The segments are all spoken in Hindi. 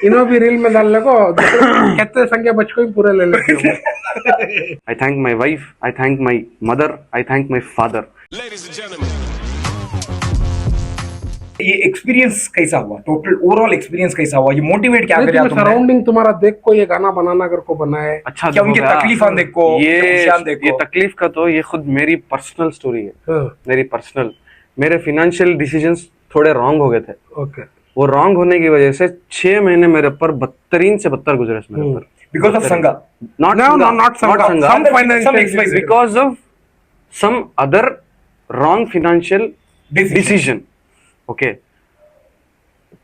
इन्हों भी रील में डालने को कितने संख्या बच्चों ही पूरे ले लेते हो। I thank my wife, I thank my mother, I thank my father. ये एक्सपीरियंस कैसा हुआ, टोटल ओवरऑल एक्सपीरियंस कैसा हुआ, ये मोटिवेट क्या करे तुमने? सराउंडिंग तुम्हारा देख को ये गाना बनाना कर को बनाए। अच्छा क्या उनकी तकलीफ देखो, ये तकलीफ का तो ये खुद मेरी पर्सनल स्टोरी है। मेरी पर्सनल, मेरे फाइनेंशियल डिसीजंस थोड़े रॉन्ग हो गए थे। ओके। वो रॉन्ग होने की वजह से 6 महीने मेरे ऊपर बदतरीन से बदतर गुजरे मेरे ऊपर। बिकॉज ऑफ संगा? नॉट संगा, because of some other wrong financial decision. Okay,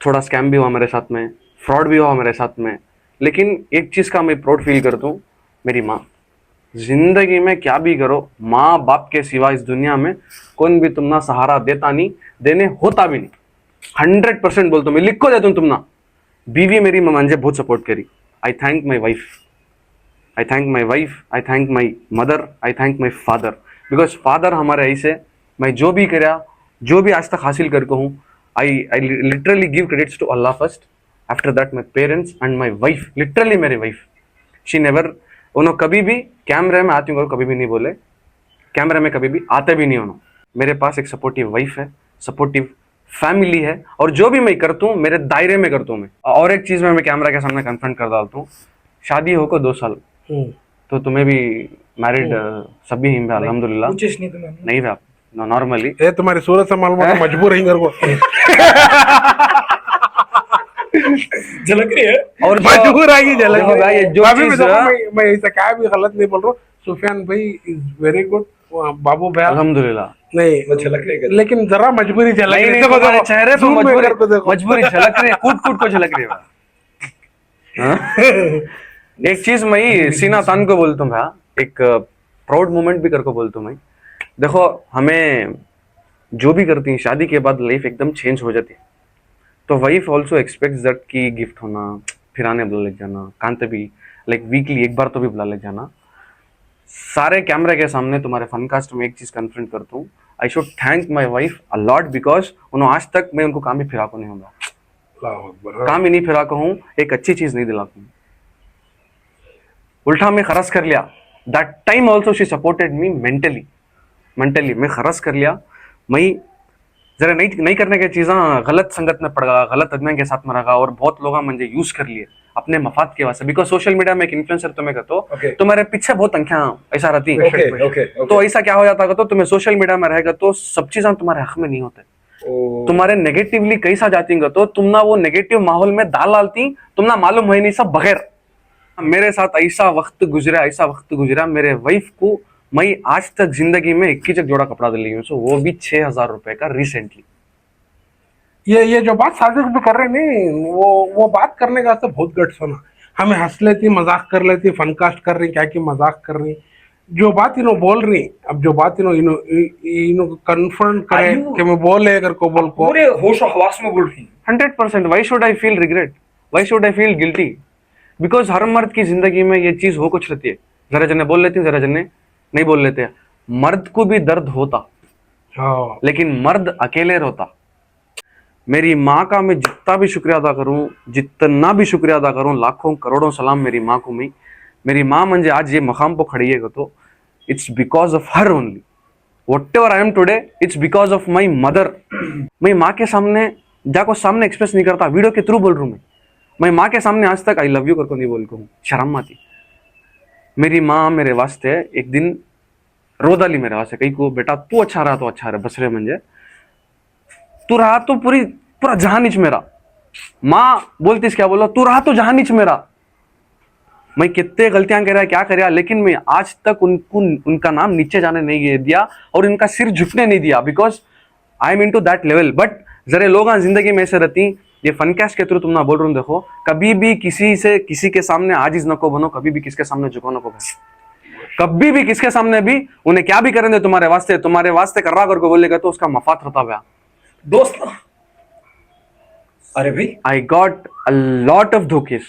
थोड़ा स्कैम भी हुआ मेरे साथ में, फ्रॉड भी हुआ मेरे साथ में, लेकिन एक चीज का मैं प्राउड फील करता हूँ, मेरी माँ। जिंदगी में क्या भी करो, माँ बाप के सिवा इस दुनिया में कौन भी तुमना सहारा देता नहीं, देने होता भी नहीं। 100% बोलता हूँ मैं, लिख को देता हूँ तुमना। बीवी मेरी मुझे बहुत सपोर्ट करी। आई thank my wife, I thank my wife, I thank my mother, I thank my father. Because father हमारे ऐसे, मैं जो भी कराया, जो भी आज तक हासिल करके हूँ, I literally give credits to अल्लाह first, after that my parents and my wife. Literally मेरी वाइफ, शी नेवर, उन्होंने कभी भी कैमरे में आती हूँ कभी भी नहीं बोले, कैमरे में कभी भी आते भी नहीं उन्होंने। मेरे पास एक सपोर्टिव वाइफ है, सपोर्टिव फैमिली है, और जो भी मैं करता हूँ मेरे दायरे में करता हूँ मैं। और एक चीज में मैं कैमरा के सामने कन्फ्रंट कर डालता हूँ, शादी हो को 2 साल, तो तुम्हें भी मैरिड सभी ही अल्हम्दुलिल्लाह नहीं था नॉर्मली। ये तुम्हारी सूरत से मालूम है, मजबूर है को झलक रही है और मजबूर आएगी झलक भाई। जो अभी भी देखो, मैं ऐसा क्या भी गलत नहीं बोल रहा हूँ। सुफियान भाई इज वेरी गुड, बाबू भाई अल्हम्दुलिल्लाह नहीं झलक रही है, लेकिन जरा मजबूरी झलक रही है। तुम्हारे चेहरे पे मजबूरी झलक रही है, कूट को झलक रही है। एक चीज मैं सीना तान को बोलता हूँ भैया, एक प्राउड मोमेंट भी करके बोलता हूँ मैं। देखो, हमें जो भी करती है शादी के बाद लाइफ एकदम चेंज हो जाती है, तो वाइफ ऑल्सो एक्सपेक्ट्स दैट कि गिफ्ट होना, फिर आने बुला ले जाना, कांते भी लाइक वीकली एक बार तो भी बुला ले जाना। सारे कैमरे के सामने तुम्हारे फनकास्ट में एक चीज कन्फ्रंट करता हूँ, I should thank my wife a lot, because उन्होंने आज तक मैं उनको काम ही फिरा को नहीं होगा, काम ही नहीं फिरा को हूँ, एक अच्छी चीज नहीं दिलाता हूँ, उल्टा मैं खरस कर लिया। That time also she supported me mentally मैं खरस कर लिया। मैं जरा नहीं करने की चीज़ गलत संगत में पड़ गया, गलत आदमी के साथ में रहा, और बहुत लोग मुझे यूज कर लिए अपने मफाद के वास्ते। बिकॉज सोशल मीडिया में एक इन्फ्लुएंसर तुम्हें कहते तो मेरे पीछे बहुत अंख्या ऐसा रहती तो ऐसा क्या हो जाता तो तुम्हें सोशल मीडिया में रहेगा तो सब चीजें तुम्हारे हक में नहीं होते, तुम्हारे नेगेटिवली कैसा जाती तो तुम ना वो नेगेटिव माहौल में डालती, तुम ना मालूम है नहीं सब बगैर। मेरे साथ ऐसा वक्त गुजरा, मेरे वाइफ को मैं आज तक जिंदगी में 21 जोड़ा कपड़ा दिली हूँ, वो भी 6,000 रुपए का रिसेंटली। ये जो बात साजिश भी कर रहे नहीं, वो बात करने का तो बहुत गट्स होना। हमें हंस लेती, मजाक कर लेती, फनकास्ट कर रही, क्या की मजाक कर रही, जो बात इन्हों बोल रही, अब जो बात इन्हों कन्फर्म करे कि मैं बोले अगर को बोल को पूरे होश और हवास में बोल रही 100%। Why should I feel regret, why should I feel guilty? Because हर मर्द की जिंदगी में ये चीज हो कुछ रहती है, जरा जने बोल लेती, जरा जने नहीं बोल लेते। मर्द को भी दर्द होता, लेकिन मर्द अकेले रोता। मेरी माँ का मैं जितना भी शुक्रिया अदा करूं, लाखों करोड़ों सलाम मेरी माँ को। मेरी माँ मुझे आज ये मकाम पर खड़ी है तो it's because of her only. What ever I am today, it's because of my mother. मैं माँ के सामने जाको सामने एक्सप्रेस नहीं करता, वीडियो के थ्रू बोल रहा हूँ मैं माँ के सामने आज तक आई लव यू करके नहीं बोल हूँ, शर्म आती। मेरी माँ मेरे वास्ते एक दिन रोदाली मेरे वास्ते कहीं को, बेटा तू अच्छा रहा तो अच्छा रहा, बस रे मंजे तू रहा तो पूरा जहां नीच मेरा। माँ बोलती क्या बोलो, तू रहा तो जहां नीच मेरा। मैं कितने गलतियां कर रहा, क्या कर रहा, लेकिन मैं आज तक उनका नाम नीचे जाने नहीं दिया और इनका सिर झुकने नहीं दिया, because I am in to that level. But जरा लोग जिंदगी में ऐसे रहती, ये फनकास्ट के थ्रू तुम ना बोल रहा हूँ, देखो कभी भी किसी के सामने आजिज नको बनो, कभी भी किसके सामने झुको नको, कभी भी किसके सामने भी उन्हें क्या भी करेंगे तुम्हारे वास्ते कर रहा करके बोलेगा तो उसका मफाद रहता हुआ दोस्त। अरे भाई, I got a lot of धोखेस।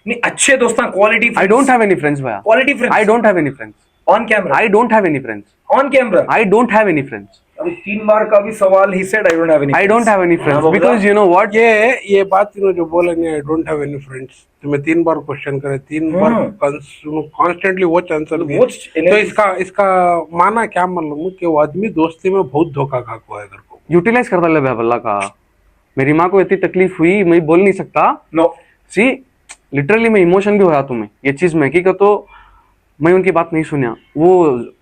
नहीं, अच्छे दोस्त, quality. I don't have any friends भैया, quality friends. I don't have any friends on camera. I don't have any friends on camera. I don't have any friends. अभी 3 बार का भी सवाल he said I don't have any. I don't have any friends हाँ, because you know what? ये बात जो बोले नहीं, आई डोंट हैव एनी फ्रेंड्स, तुम्हें 3 बार क्वेश्चन करे, 3 बार कॉन्स्टेंटली वो आंसर दिए, तो इसका माना क्या मालूम कि वो आदमी दोस्ती में बहुत धोखा खा को है। को यूटिलाइज करता ले भला का। मेरी माँ को इतनी तकलीफ हुई, मैं बोल नहीं सकता। नो सी लिटरली मैं इमोशन भी होया तुम्हें ये चीज में, कि तो मैं उनकी बात नहीं सुनिया। वो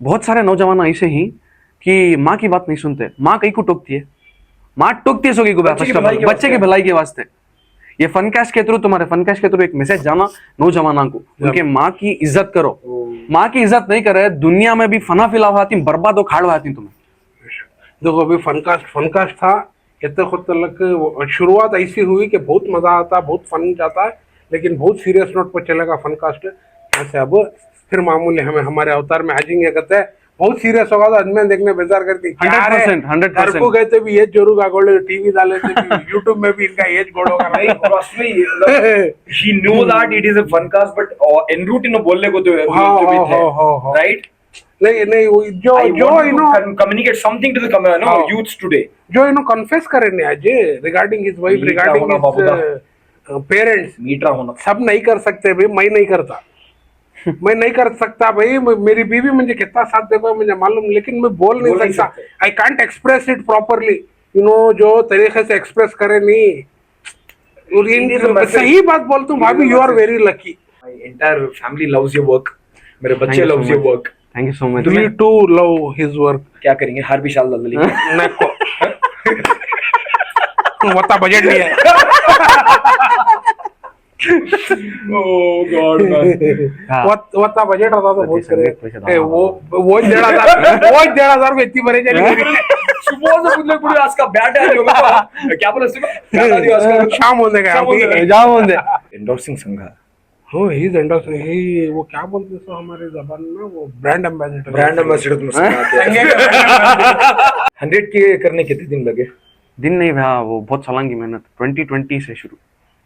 बहुत सारे नौजवान ऐसे ही कि माँ की बात नहीं सुनते। माँ कहीं को टोकती है, माँ टोकती है सोगी को बच्चे की भलाई के वास्ते। ये फनकास्ट के थ्रू, तुम्हारे फनकास्ट के थ्रू एक मैसेज जाना नौजवानों को, उनके माँ की इज्जत करो। माँ की इज्जत नहीं करे दुनिया में भी फना फिलाव आती, बर्बाद हो खाड़ आती तुम्हें। देखो अभी फनकास्ट था, कहते खुद तक शुरुआत ऐसी हुई कि बहुत मजा आता, बहुत फन जाता है, लेकिन बहुत सीरियस नोट पर चलेगा फनकास्ट। यहाँ से अब फिर मामूली हमें हमारे अवतार में हाजिंग कहते हैं, बहुत सीरियस होगा तो आदमी देखने बेजार करके 100% घर को कहते भी एज जरूर गोड़े, टीवी डाले यूट्यूब में भी इनका एज गोड़ोगा नहीं। he knew that it is a funcast but en route ino बोलने को तो राइट। नहीं जो communicate something to the youths today, जो कन्फेस करे नहीं आज regarding his wife, regarding his parents, मीठा होना सब नहीं कर सकते भाई, मैं नहीं करता मैं नहीं कर सकता भाई, मेरी बीवी मुझे कितना साथ देगा मुझे मालूम, लेकिन मैं बोल नहीं सकता। I can't express it properly, जो तरीके से एक्सप्रेस करे नहीं। सही बात बोलता हूँ भाभी, you are very lucky. My entire family loves your work, मेरे बच्चे loves your work. Thank you so much. We too love his work. क्या करेंगे, हर भी शाल लग लेंगे। नको वता बजट नहीं है। Oh God, man. वता बजट आता तो बहुत करे वो 1,500 को इतनी बड़े जाने सुबह से पूछने पूरे आज का बैट है लोगों का, क्या बोला इसको, शाम होने का जाम होने एंडोर्सिंग संघा। हो ही इज एंडोर्सिंग, ही वो क्या बोलते हैं हमारे जबान में, वो ब्रांड एम्बेसडर तुम सुनाते हैं। 100 के करने कितने दिन लगे? दिन नहीं भैया, वो बहुत साल की मेहनत। 2020 से शुरू।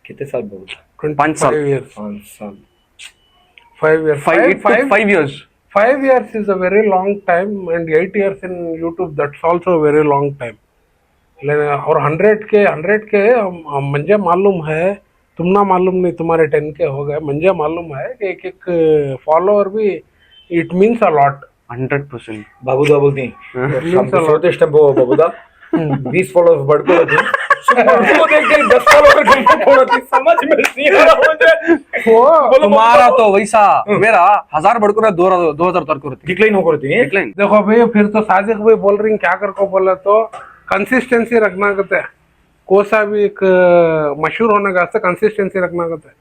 कितने साल बोल? 5 साल। 5 years. 5 years is a very long time, and 8 years in YouTube, that's also a very long time. और 100 के मुझे मालूम है, तुम ना मालूम नहीं, तुम्हारे 10 के हो गए, मुझे मालूम है कि एक फॉलोअर भी इट मीन्स अ लॉट। 100%। बाबूदा बोलती हैं बाबूदा 20 फॉलोअर्स बढ़ को समझ में नहीं आ रहा मुझे। तुम्हारा तो वैसा, मेरा 1000 बढ़कर 2000 तक करती डिक्लाइन हो करती है। डिक्लाइन। देखो भाई, फिर तो साजिद भाई बोल रही क्या कर को बोला तो कंसिस्टेंसी रखना कहते हैं, कोसा भी एक मशहूर होने का कंसिस्टेंसी रखना कहते हैं।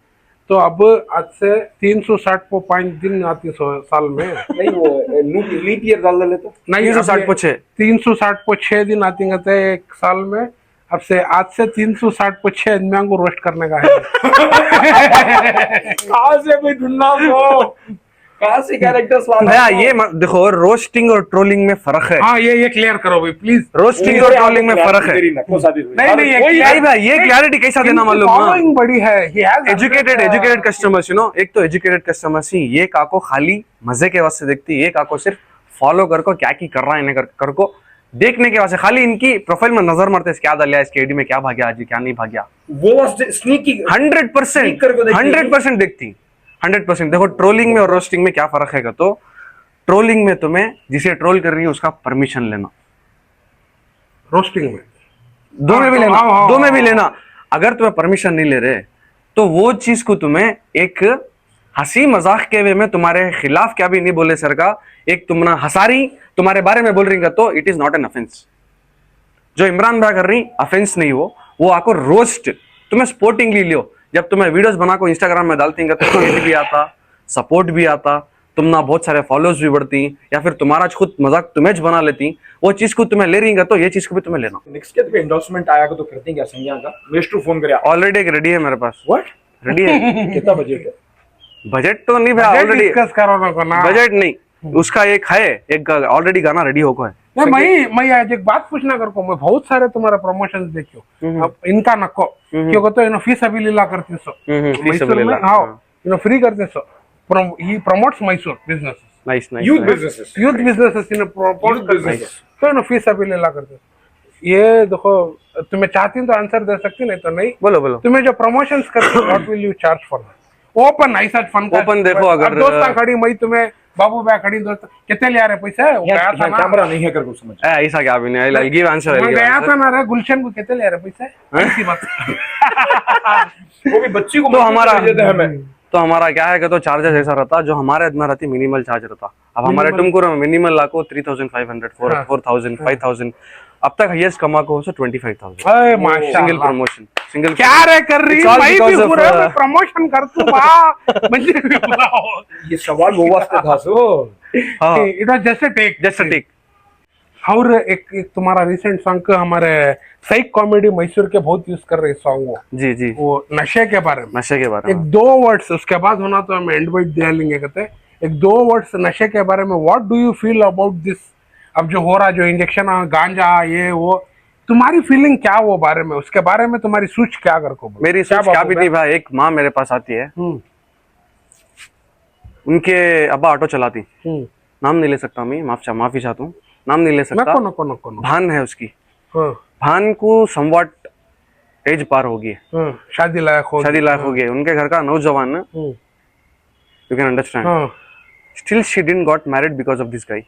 तो अब आज से 365 दिन आती साल में, नहीं वो लीप ईयर डाल लेते, नहीं 360 को 6 दिन आती कहते हैं एक साल में। अब से आज से 360 को 6 आदमियों को रोस्ट करने का है। कहाँ से कोई ढूंढना हो, कहाँ से कैरेक्टर्स लाना भैया। ये देखो, रोस्टिंग और ट्रोलिंग में फर्क है। हाँ, ये क्लियर करो भाई प्लीज। रोस्टिंग और ट्रोलिंग में फर्क है। नहीं भाई, ये क्लैरिटी कैसा देना मालूम है? फॉलोइंग बड़ी है, एजुकेटेड कस्टमर्स, एक तो एजुकेटेड कस्टमर्स ही ये काको खाली मजे के वास्ते देखती है, ये काको सिर्फ फॉलो कर को क्या की कर रहा है इन्हें कर को देखने के वास्ते, खाली इनकी प्रोफाइल में नजर मारते क्या डालिया इसके आईडी में, क्या भाग्या आज, क्या नहीं भाग्या, वो स्नीकी 100% देखती। 100%। देखो, ट्रोलिंग में और रोस्टिंग में क्या फर्क है? तो ट्रोलिंग में तुम्हें जिसे ट्रोल कर रही है उसका परमिशन लेना, रोस्टिंग में दो में भी लेना। अगर तुम्हें परमिशन नहीं ले रहे तो वो चीज को तुम्हें एक हंसी मजाक के वे में तुम्हारे खिलाफ क्या भी नहीं बोले सर का, एक तुमने हंसारी तुम्हारे बारे में बोल रही का, तो it is not an offence. जो इमरान भाई कर रही ऑफेंस नहीं, वो आपको रोस्ट तुम्हें स्पोर्टिंगली लियो। जब तुम्हें वीडियोस बना को इंस्टाग्राम में डालती तो हेट भी आता, सपोर्ट भी आता, तुम ना बहुत सारे फॉलोअर्स भी बढ़ती, या फिर तुम्हारा खुद मजाक तुम्हें बना लेती, वो चीज को तुम्हें ले रही तो ये चीज को भी तुम्हें लेना। नेक्स्ट के एंडोर्समेंट आया तो करते हैं क्या संज्ञा का? वेस्ट टू फोन करे ऑलरेडी एक रेडी है मेरे पास। व्हाट रेडी है? कितना बजट है? बजट तो नहीं भाई, ऑलरेडी डिस्कस करो ना। बजट नहीं, उसका एक है, एक ऑलरेडी गाना रेडी हो गया है। मैं आज एक बात पूछना कर को, मैं बहुत सारे तुम्हारे प्रमोशंस देखियो, अब इनका नको क्यों तो इनो फीस अभी लीला करती सो मैसूर में, हाँ इनो फ्री करते so, he promotes Mysore business. Nice nice Youth businesses. Youth businesses इन प्रपोज Youth करते businesses. तो ना फीस अभी ला करते ये देखो तुम्हें चाहती तो आंसर दे सकती नहीं तो नहीं बोलो बोलो तुम्हें जो प्रमोशंस करते what will you charge for open ऐसा फन Open देखो अगर- दोस्त खड़ी मई तुम्हें बाबू बा खड़ी दोस्त कितने ले आ रहे पैसे वो गया था ना कैमरा नहीं है कर कुछ समझ ऐसा क्या भी नहीं आई गिव आंसर मैं गया था ना रे गुलशन को कितने ले आ रहे पैसे ऐसी बात वो भी बच्ची को तो हमारा देते हैं हमें तो हमारा क्या है कि तो चार्जेस ऐसा रहता जो हमारे में रहती मिनिमल चार्ज रहता अब हमारे टुमकुर में मिनिमल लाखों 3,500 4,000 5,000 अब तक हाईएस्ट कमा को 25,000 अरे माशाल्लाह सिंगल प्रमोशन सिंगल क्या रे कर रही It's all मैं भी because of, पूरा मैं प्रमोशन कर तू बा मुझे भी बुलाओ ये सवाल वो वास्ते था सो हाँ it was just a take just take और एक तुम्हारा रिसेंट सॉन्ग हमारे साइक कॉमेडी मैसूर के बहुत यूज कर रहे सॉन्ग जी जी वो नशे के बारे में नशे के बारे एक में 2 वर्ड्स उसके बाद होना तो हम एंड बाइट दे लेंगे कहते एक 2 वर्ड्स नशे के बारे में what do you feel about this अब जो हो रहा जो इंजेक्शन गांजा ये वो तुम्हारी फीलिंग क्या वो बारे में उसके बारे में तुम्हारी सोच क्या कर को मेरी सोच क्या भी थी भाई एक माँ मेरे पास आती है उनके अब्बा ऑटो चलाती नाम नहीं ले सकता मैं माफी चाहता हूँ नाम नहीं ले सकता नको नको नको नको भान है उसकी हाँ, भान को समवट एज पार होगी हाँ, शादी लायक हो शादी लायक हो गई उनके घर का नौजवान ना यू कैन अंडरस्टैंड हाँ still she didn't got married because of this guy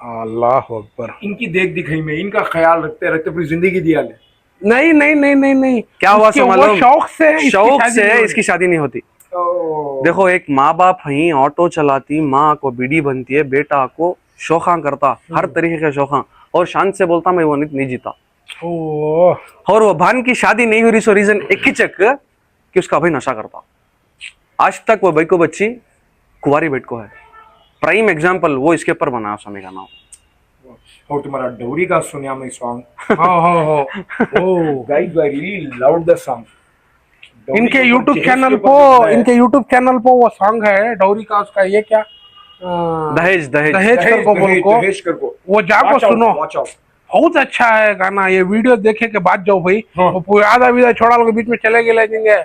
Allah अकबर इनकी देख दिखाई में इनका ख्याल रखते रखते पूरी जिंदगी दिया ले नहीं नहीं नहीं नहीं नहीं क्या हुआ उसके सो वो मालूम शौक से इसकी शौक शादी से नहीं हो इसकी शादी नहीं होती ओ, देखो एक माँ बाप ही ऑटो चलाती माँ को बीड़ी बनती है बेटा को शोखा करता हर तरीके का शोखा और शान से बोलता मैं वो नहीं जीता रही। ओह और वो भान की शादी नहीं हो रही सो रीजन एक ही चक कि उसका भाई नशा करता आज तक वो भाई को बच्ची कुंवारी बेट को है प्राइम एग्जाम्पल वो इसके ऊपर बना समय का नाम और तुम्हारा डोरी का सुनिया मैं सॉन्ग हाँ हाँ हाँ ओह guys I really loved the song इनके YouTube चैनल को इनके YouTube चैनल पे वो सॉन्ग है डौरी का उसका ये क्या दहेज दहेज दहेज कर को बोल को वो जाको सुनो बहुत अच्छा है गाना ये वीडियो देखे के बाद जाओ भाई हाँ। वो पूरा आधा वीडियो छोड़ा लोग बीच में चले गए लेंगे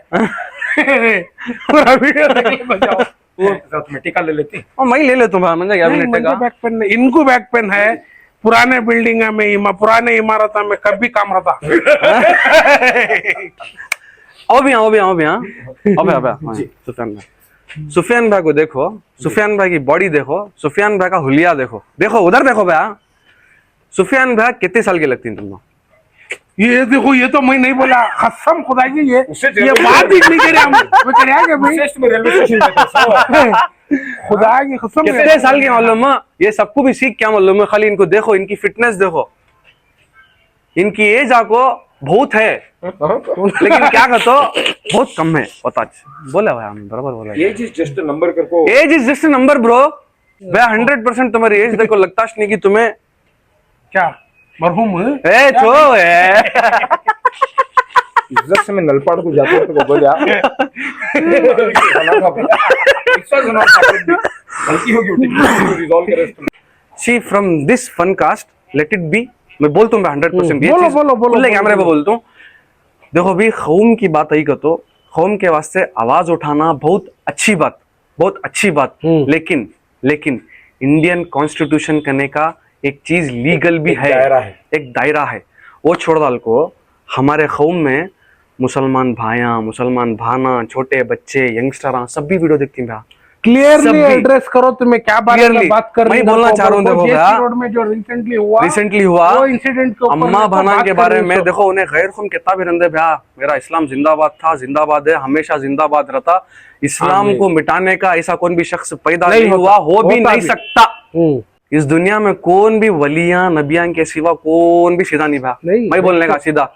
पूरा वीडियो देख ले तो जाओ वो साथ में टिका ले लेती और मैं ले लेता हूँ मुझे क्या नहीं, मिनट मुझे का बैक पेन नहीं इनको बैक पेन है पुराने बिल्डिंग में पुराने इमारत में कभी काम रहता सुफियान भाई को देखो सुफियान भाई की बॉडी देखो सुफियान भाई का हुलिया देखो देखो उधर देखो भैया सुफियान भाई कितने साल की लगती है तुमको ये देखो ये तो मैं नहीं बोला कसम खुदा की उससे ये बात ही नहीं करे हम मैं करे क्या भाई विशेष में रेलवे स्टेशन पे था खुदा की कसम कितने साल के मालूम है ये सबको भी सीख क्या मालूम है खाली इनको देखो इनकी फिटनेस देखो इनकी एज आपको बहुत है लेकिन क्या कहते हो बहुत कम है पता बोला भाई हम बराबर बोला age is just a number कर को age is just number bro भाई 100% तुम्हारी एज देखो लगता नहीं कि तुम्हें क्या मरहूम है ए छो ए इज्जत से मैं नलपाड़ को जाता हूं तो बोल यार गलती होगी उठी रिजॉल्व करे see from this fun cast let it be मैं बोलता हूँ 100% ये बोलो, चीज बोलो, बोलो, खुले बोलो, कैमरे पे बोलो। बोलता हूँ देखो भी कौम की बात आई का तो कौम के वास्ते आवाज उठाना बहुत अच्छी बात लेकिन लेकिन इंडियन कॉन्स्टिट्यूशन करने का एक चीज लीगल भी है एक दायरा है वो छोड़ डाल को हमारे कौम में मुसलमान भाइयां मुसलमान भाना छोटे बच्चे यंगस्टर सब भी वीडियो देखती हैं क्लियरली सभी। एड्रेस करो तुम्हें क्या बारे में Clearly। बात कर रही मैं बोलना चाह रहा हूँ, देखो भैया। रोड में जो रिसेंटली हुआ हुआ वो इंसिडेंट के ऊपर अम्मा मेरे को भाना बात के करनी बारे है में तो। देखो उन्हें गैर खुम कितना भी रंदे भैया मेरा इस्लाम जिंदाबाद था जिंदाबाद है हमेशा जिंदाबाद रहता इस्लाम को मिटाने का ऐसा कौन भी शख्स पैदा नहीं नहीं होता, हुआ हो भी होता नहीं भी। सकता इस दुनिया में कौन भी वलियां नबियां के सिवा कौन भी सीधा नहीं भैया नहीं, मैं बोलने का सीधा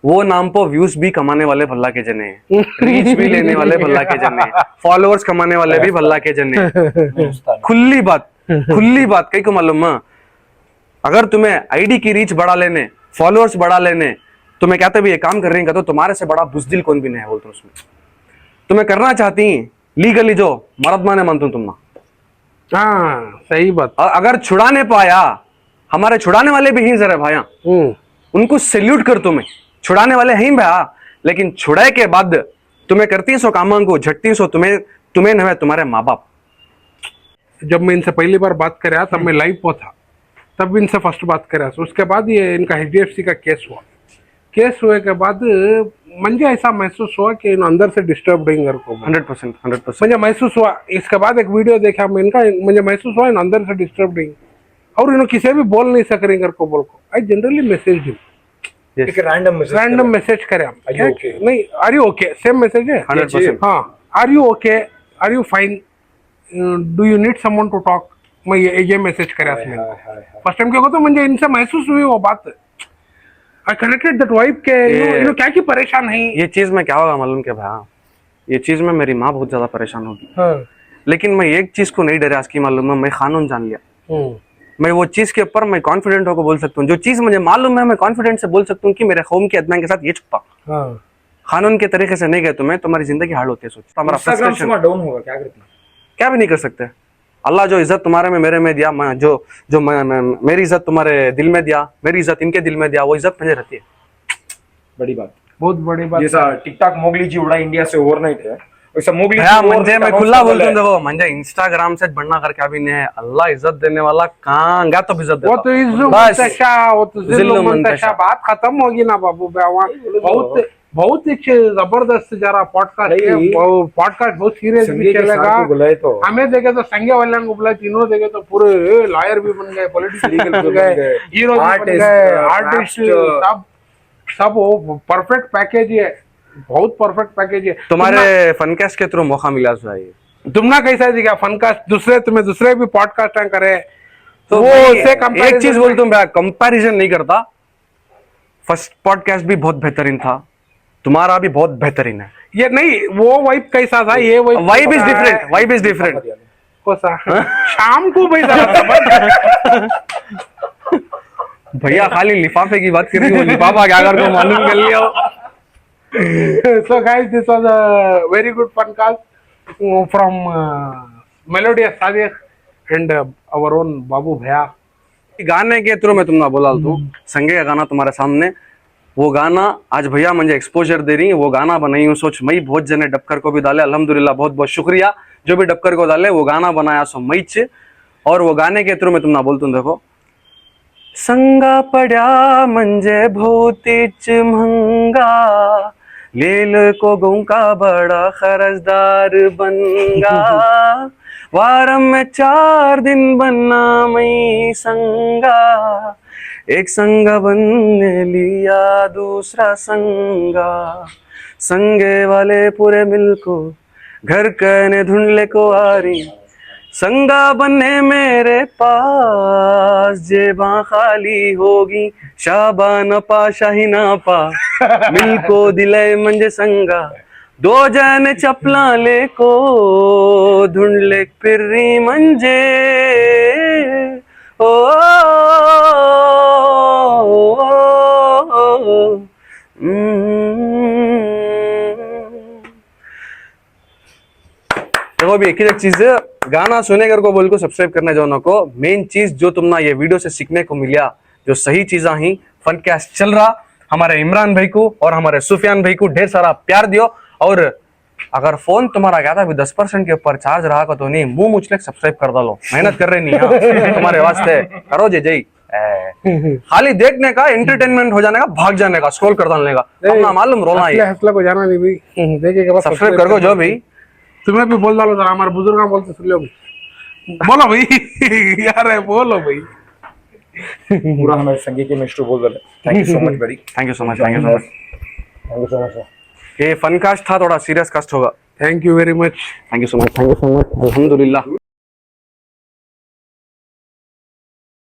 वो नाम पर व्यूज भी कमाने वाले भल्ला के जने हैं रीच भी लेने वाले भल्ला के जने हैं फॉलोअर्स कमाने वाले भी भल्ला के जने हैं खुली बात कई को मालूम है अगर तुम्हें आईडी की रीच बढ़ा लेने फॉलोअर्स बढ़ा लेने तुम्हें कहते भी ये काम कर रही हैं तो तुम्हारे से बड़ा बुजदिल कौन भी नहीं है बोलते उसमें तुम्हें करना चाहती लीगली जो मर्द माने मानता हूं तुम हाँ सही बात और अगर छुड़ा नहीं पाया हमारे छुड़ाने वाले भी ही जरा भाया उनको सैल्यूट कर तुम्हें छुड़ाने वाले हैं भैया लेकिन छुड़ाए के बाद तुम्हें करती सो कामों को झटती सो तुम्हें नहीं तुम्हारे माँ बाप जब मैं इनसे पहली बार बात कराया तब मैं लाइव पर था, तब इनसे फर्स्ट बात कराया। उसके बाद ये इनका HDFC का केस हुआ। केस हुए के बाद मुझे ऐसा महसूस हुआ कि इन अंदर से डिस्टर्ब रहेंगे को 100%। मुझे महसूस हुआ। इसके बाद एक वीडियो देखा मैं इनका, मुझे महसूस हुआ इन अंदर से डिस्टर्ब रहेंगे और इन्होंने किसी भी बोल नहीं सक रहे को बोल को। आई जनरली मैसेज हिम, एक रैंडम मैसेज करे हम, Are you okay? नहीं are you okay, same message है 100%। हाँ, are you okay, are you fine, do you need someone to talk, मैं ये मैसेज करे फर्स्ट टाइम। क्या होता मुझे इनसे महसूस हुई वो बात, आई कनेक्टेड दैट वाइब के यू क्या की परेशान है। ये चीज में क्या होगा मालूम क्या भैया, ये चीज में मेरी माँ बहुत ज्यादा परेशान होगी। हाँ, लेकिन मैं एक चीज को नहीं डरा, इसकी मालूम है, मैं कानून जान लिया। मैं वो चीज के ऊपर मैं कॉन्फिडेंट होकर बोल सकता हूँ। जो चीज मुझे मालूम है मैं कॉन्फिडेंट से बोल सकता हूँ कि मेरे कौम के अदनान के साथ ये छुपा। हाँ, कानून के तरीके से नहीं गए तो मैं तुम्हारी जिंदगी हार्ड होती है। सोच हमारा इंस्टाग्राम frustration डाउन होगा, क्या करते हैं? क्या भी नहीं कर सकते। अल्लाह जो इज्जत तुम्हारे में मेरे में दिया, मेरी इज्जत तुम्हारे दिल में दिया, मेरी इज्जत इनके दिल में दिया, वो इज्जत मुझे रहती है। बड़ी बात, बहुत बड़ी बात। जैसा टिकटॉक मोगली जी उड़ा इंडिया से ओवरनाइट है, वैसा मोगली भैया मुझे मैं खुला बोलता हूँ, देखो मुझे इंस्टाग्राम से बढ़ना करके अभी नहीं है। अल्लाह इज्जत देने वाला कहाँ गया तो इज्जत वो तो इज्जु बस। मंतशा, वो तो जिल्लु जिल्लु मंतशा, मंतशा। बात खत्म होगी ना बाबू भैया। बहुत ही जबरदस्त जरा पॉडकास्ट है, बहुत सीरियस भी चलेगा। बुलाए तो हमें देखे तो संगे वाले को बुलाए, तीनों देखे तो पूरे लॉयर भी बन गए, पॉलिटिशियन बन गए, हीरो भी बन गए, आर्टिस्ट, सब वो परफेक्ट पैकेज है, बहुत परफेक्ट पैकेज है। तुम्हारे फनकास्ट के थ्रू मौका मिला है। तुमना कैसा दिखा फनकास्ट, तुम्हें दूसरे भी पॉडकास्ट करे तो वो भाई, से एक चीज बोलता हूँ भैया, कंपैरिजन नहीं करता। फर्स्ट पॉडकास्ट भी बहुत बेहतरीन था, तुम्हारा भी बहुत बेहतरीन है। ये नहीं, वो वाइब कैसा था, ये vibe is different, vibe is different. कोसा शाम को भाई जरा भैया खाली लिफाफे की बात कर रही हो, लिफाफा क्या कर को मालूम कर लिया हो। So guys, this was a very good podcast from Melodious Sadiq and our own बाबू भैया। गाने के थ्रू मैं तुमने बोला तू संगे का गाना तुम्हारे सामने, वो गाना आज भैया मुझे एक्सपोजर दे रही है, वो गाना बनाई हूँ। सोच मई बहुत जने डबकर को भी डाले, अल्हम्दुलिल्लाह बहुत बहुत शुक्रिया जो भी डबकर को डाले, वो गाना बनाया सो मई च। और वो गाने के थ्रू मैं तुमने बोलता हूँ, देखो संगा पड़ा मंजे भौतीच महंगा, लेल को गऊ का बड़ा खरजदार बनगा, वारम में 4 दिन बनना मई संगा, एक संग बनने लिया दूसरा संगा, संगे वाले पूरे मिल को घर कहने ढूंढले को आ रही, संगा बनने मेरे पास जेबा खाली होगी, शाबा न पा शाही ना पा, मिल को दिले मंजे संगा, 2 जन चपला ले को ढूंढ ले फिर मंजे, ओ, देखो अभी एक ही चीज है, गाना सुने कर को बोल को सब्सक्राइब करना जो को। मेन चीज जो तुमना ये वीडियो से सीखने को मिला, जो सही चीजा ही फनकास्ट चल रहा, हमारे इमरान भाई को और हमारे सुफियान भाई को ढेर सारा प्यार दियो। और अगर फोन तुम्हारा क्या था अभी 10% के ऊपर चार्ज रहा का तो नहीं, मुंह मुचले सब्सक्राइब कर डालो, मेहनत कर रहे नहीं हाँ, तुम्हारे वास्ते करो जे जई। खाली देखने का, एंटरटेनमेंट हो जाने का, भाग जाने का, स्क्रॉल कर डालने का, अपना मालूम रोना ही हंसला को जाना नहीं भाई, देखेगा सब्सक्राइब करो जो भी। तुम्हें भी बोल डालो जरा, हमारे बुजुर्ग बोलते सुन लो, बोलो भाई यार बोलो भाई। पूरा हमारे संगे के मिस्टर बोल रहे। थैंक यू सो मच बड़ी, thank you so much, thank you so much, thank you so much. ये फन कास्ट था, थोड़ा सीरियस कास्ट होगा। Thank you very much, thank you so much, thank you so much, अल्हम्दुलिल्लाह।